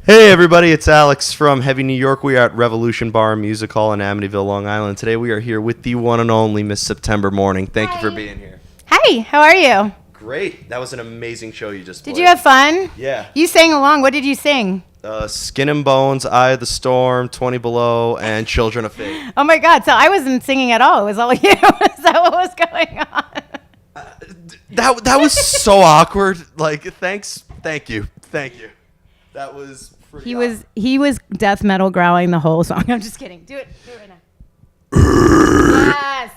Hey everybody, it's Alex from Heavy New York. We are at Revolution Bar and Music Hall in Amityville, Long Island. Today we are here with the one and only Miss September Mourning. Thank you for being here. Hi, how are you? Great. That was an amazing show you just played. Did you have fun? Yeah. You sang along. What did you sing? Skin and Bones, Eye of the Storm, 20 Below, and Children of Fate. Oh my God, so I wasn't singing at all. It was all you. Is that what was going on? That was so awkward. Like, thank you. That was pretty awkward. He was death metal growling the whole song. I'm just kidding. Do it right now.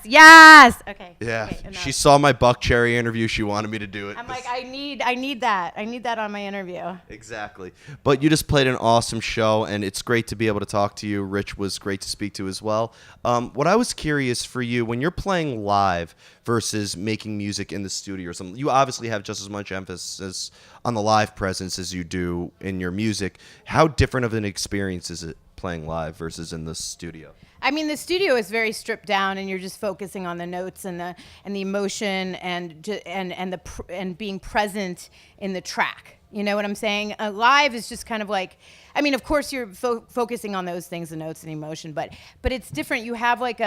Yes. Okay. Yeah. Okay, She saw my Buck Cherry interview. She wanted me to do it. I'm like, I need that. I need that on my interview. Exactly. But you just played an awesome show, and it's great to be able to talk to you. Rich was great to speak to as well. What I was curious for you, when you're playing live versus making music in the studio or something, you obviously have just as much emphasis on the live presence as you do in your music. How different of an experience is it playing live versus in the studio? I mean, the studio is very stripped down, and you're just focusing on the notes and the emotion and being present in the track. You know what I'm saying? Live is just kind of like, I mean, of course you're focusing on those things, the notes and emotion, but it's different. You have like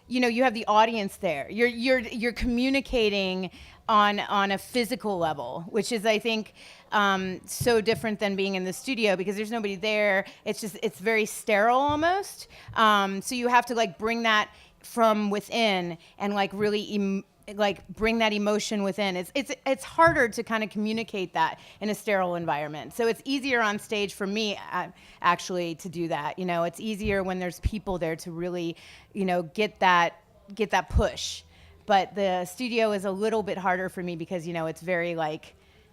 you have the audience there. You're communicating on a physical level, which is, I think, so different than being in the studio because there's nobody there. It's very sterile almost. So you have to like bring that from within and like really bring that emotion within. It's harder to kind of communicate that in a sterile environment. So it's easier on stage for me actually to do that. You know, it's easier when there's people there to really, get that push. But the studio is a little bit harder for me because, it's very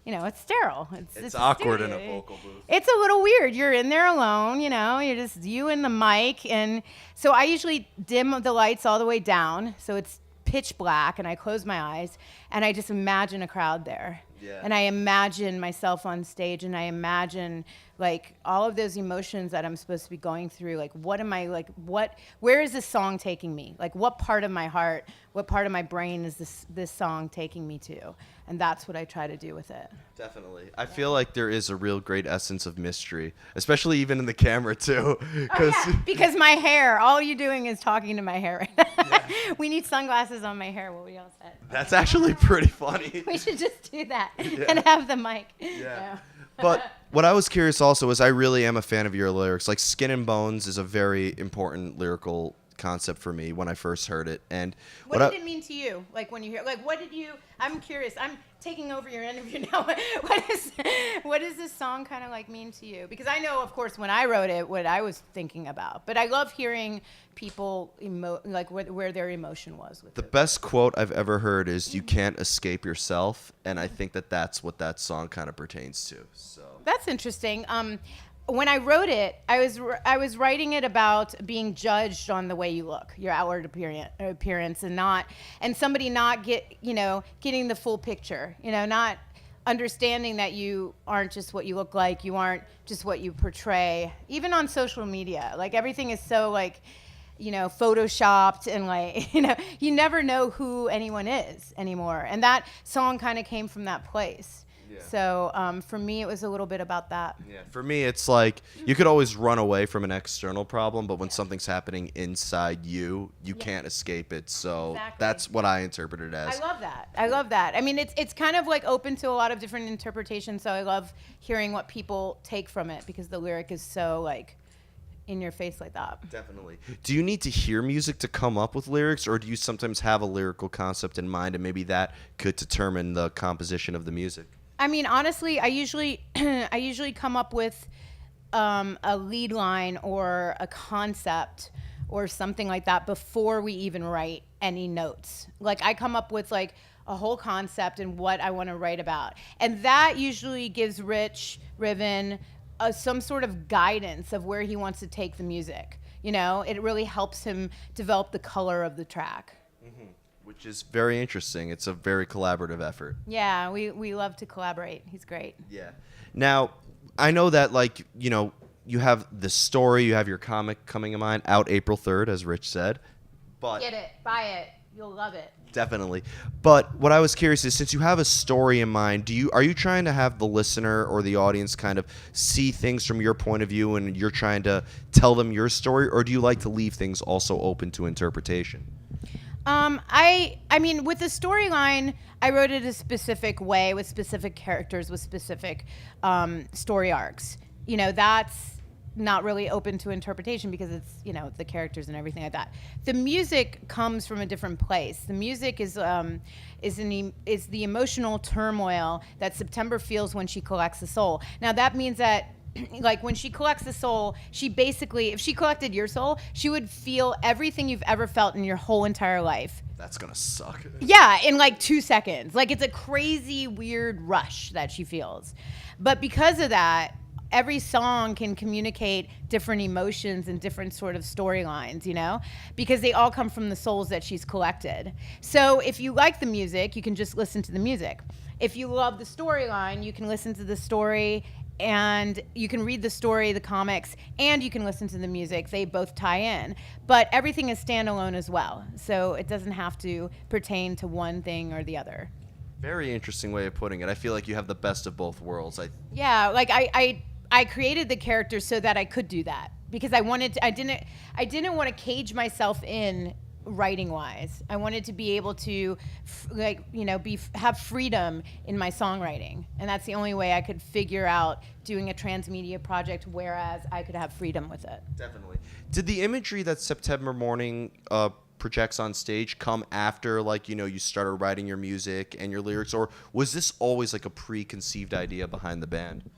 it's sterile. It's awkward in a vocal booth. It's a little weird. You're in there alone, you're just you and the mic. And so I usually dim the lights all the way down. So it's pitch black and I close my eyes and I just imagine a crowd there. Yeah. And I imagine myself on stage and I imagine like all of those emotions that I'm supposed to be going through. Like, where is this song taking me? Like, what part of my heart, what part of my brain is this song taking me to? And that's what I try to do with it. Definitely. I feel like there is a real great essence of mystery, especially even in the camera too. Because my hair, all you're doing is talking to my hair right now. Yeah. We need sunglasses on my hair, what we all said. That's actually pretty funny. We should just do that and have the mic. Yeah. But what I was curious also is I really am a fan of your lyrics. Like Skin and Bones is a very important lyrical concept for me when I first heard it. And what did it mean to you? Like when you hear, like what did you? I'm curious. I'm taking over your interview now. What does this song kind of like mean to you? Because I know, of course, when I wrote it, what I was thinking about. But I love hearing people like where their emotion was with the best quote I've ever heard is "You can't escape yourself," and I think that's what that song kind of pertains to. So that's interesting. When I wrote it, I was writing it about being judged on the way you look, your outward appearance, and somebody not getting the full picture, not understanding that you aren't just what you look like, you aren't just what you portray, even on social media. Like everything is so like, photoshopped and like, you never know who anyone is anymore. And that song kind of came from that place. Yeah. So for me, it was a little bit about that. Yeah. For me, it's like you could always run away from an external problem, but when something's happening inside you can't escape it. So exactly. That's what I interpret it as. I love that. I mean, it's kind of like open to a lot of different interpretations. So I love hearing what people take from it because the lyric is so like in your face like that. Definitely. Do you need to hear music to come up with lyrics, or do you sometimes have a lyrical concept in mind and maybe that could determine the composition of the music? I mean, honestly, I usually come up with a lead line or a concept or something like that before we even write any notes. Like I come up with like a whole concept and what I want to write about. And that usually gives Rich Riven some sort of guidance of where he wants to take the music. It really helps him develop the color of the track. Mm-hmm. Which is very interesting. It's a very collaborative effort. Yeah, we love to collaborate. He's great. Yeah. Now, I know that, like, you have the story, you have your comic coming in mind, out April 3rd, as Rich said. But get it, buy it. You'll love it. Definitely. But what I was curious is, since you have a story in mind, are you trying to have the listener or the audience kind of see things from your point of view and you're trying to tell them your story, or do you like to leave things also open to interpretation? I mean, with the storyline, I wrote it a specific way with specific characters, with specific story arcs. You know, that's not really open to interpretation because it's, you know, the characters and everything like that. The music comes from a different place. The music is the emotional turmoil that September feels when she collects the soul. Now that means that, like, when she collects the soul, she basically, if she collected your soul, she would feel everything you've ever felt in your whole entire life. That's gonna suck. Yeah, in like 2 seconds. Like, it's a crazy, weird rush that she feels. But because of that, every song can communicate different emotions and different sort of storylines, you know, because they all come from the souls that she's collected. So if you like the music, you can just listen to the music. If you love the storyline, you can listen to the story, and you can read the story, the comics, and you can listen to the music. They both tie in. But everything is standalone as well. So it doesn't have to pertain to one thing or the other. Very interesting way of putting it. I feel like you have the best of both worlds. Yeah, like I created the character so that I could do that, because I didn't want to cage myself in writing wise. I wanted to be able to have freedom in my songwriting, and that's the only way I could figure out doing a transmedia project, whereas I could have freedom with it. Definitely. Did the imagery that September Mourning projects on stage come after, like, you know, you started writing your music and your lyrics, or was this always like a preconceived idea behind the band?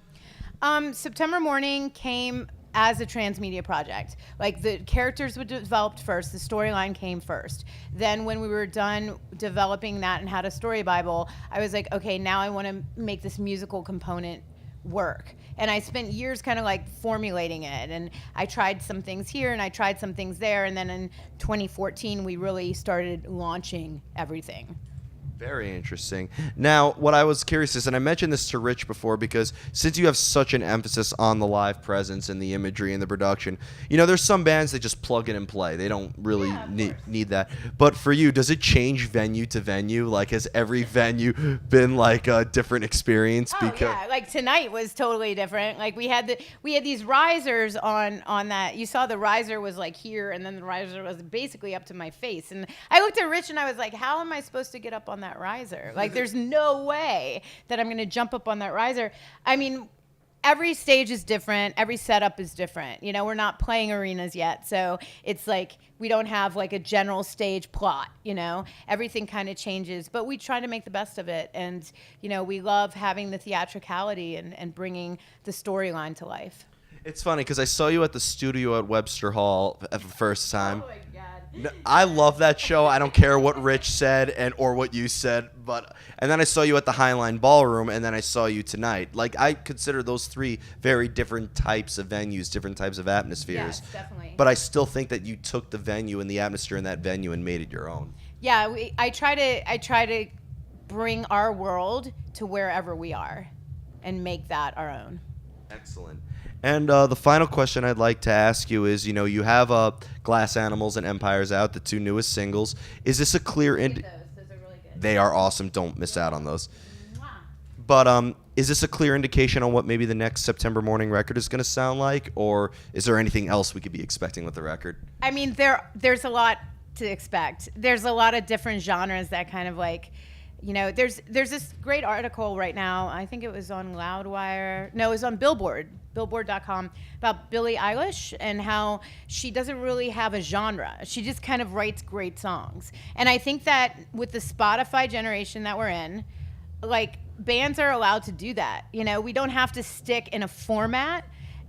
September Mourning came as a transmedia project. Like, the characters were developed first, the storyline came first. Then when we were done developing that and had a story Bible, I was like, okay, now I want to make this musical component work. And I spent years kind of like formulating it, and I tried some things here and I tried some things there, and then in 2014 we really started launching everything. Very interesting. Now, what I was curious is, and I mentioned this to Rich before, because since you have such an emphasis on the live presence and the imagery and the production, you know, there's some bands that just plug it and play. They don't really need that. But for you, does it change venue to venue? Like, has every venue been like a different experience? Oh, yeah. Like, tonight was totally different. Like, we had these risers on that. You saw the riser was like here, and then the riser was basically up to my face. And I looked at Rich and I was like, how am I supposed to get up on that riser? Like, there's no way that I'm going to jump up on that riser. I mean, every stage is different. Every setup is different. You know, we're not playing arenas yet. So it's like, we don't have like a general stage plot, you know, everything kind of changes, but we try to make the best of it. And, you know, we love having the theatricality and bringing the storyline to life. It's funny because I saw you at the studio at Webster Hall for the first time. Oh my God. I love that show. I don't care what Rich said or what you said, and then I saw you at the Highline Ballroom, and then I saw you tonight. Like, I consider those three very different types of venues, different types of atmospheres. Yes, definitely. But I still think that you took the venue and the atmosphere in that venue and made it your own. Yeah, I try to bring our world to wherever we are and make that our own. Excellent. And the final question I'd like to ask you is, you know, you have Glass Animals and Empires out, the two newest singles. Is this a clear Those are really good. They are awesome. Don't miss out on those. Mwah. But is this a clear indication on what maybe the next September Mourning record is going to sound like, or is there anything else we could be expecting with the record? I mean, there's a lot to expect. There's a lot of different genres that kind of like, you know, there's this great article right now. I think it was on Loudwire. No, it was on Billboard.com, about Billie Eilish and how she doesn't really have a genre. She just kind of writes great songs. And I think that with the Spotify generation that we're in, like, bands are allowed to do that. You know, we don't have to stick in a format.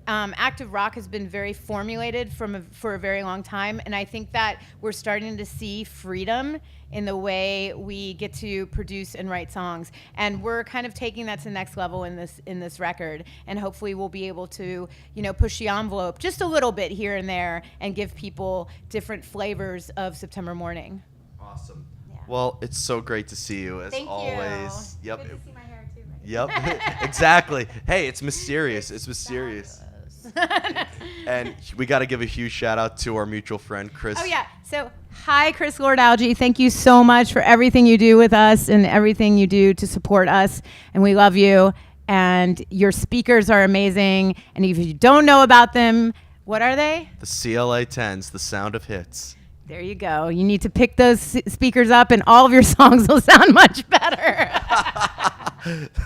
Active rock has been very formulated for a very long time, and I think that we're starting to see freedom in the way we get to produce and write songs, and we're kind of taking that to the next level in this record, and hopefully we'll be able to, you know, push the envelope just a little bit here and there and give people different flavors of September Mourning. Awesome. Yeah. Well, it's so great to see you as Thank always. you. Good to see my hair too. Right? Yep. Exactly. Hey, it's mysterious. It's mysterious. Fabulous. And we got to give a huge shout out to our mutual friend, Chris. Oh, yeah. So, hi, Chris Lord-Alge. Thank you so much for everything you do with us and everything you do to support us. And we love you. And your speakers are amazing. And if you don't know about them, what are they? The CLA 10s, the sound of hits. There you go. You need to pick those speakers up, and all of your songs will sound much better.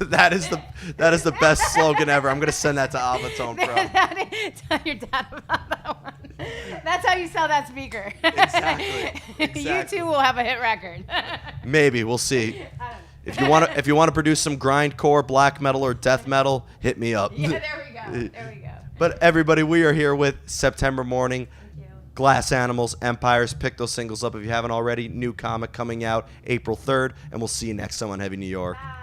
That is the best slogan ever. I'm gonna send that to Avatone Pro. Tell your dad about that one. That's how you sell that speaker. Exactly. You two will have a hit record. Maybe we'll see. If you want to produce some grindcore, black metal, or death metal, hit me up. Yeah, there we go. There we go. But everybody, we are here with September Mourning. Glass Animals, Empires. Pick those singles up if you haven't already. New comic coming out April 3rd, and we'll see you next time on Heavy New York. Bye.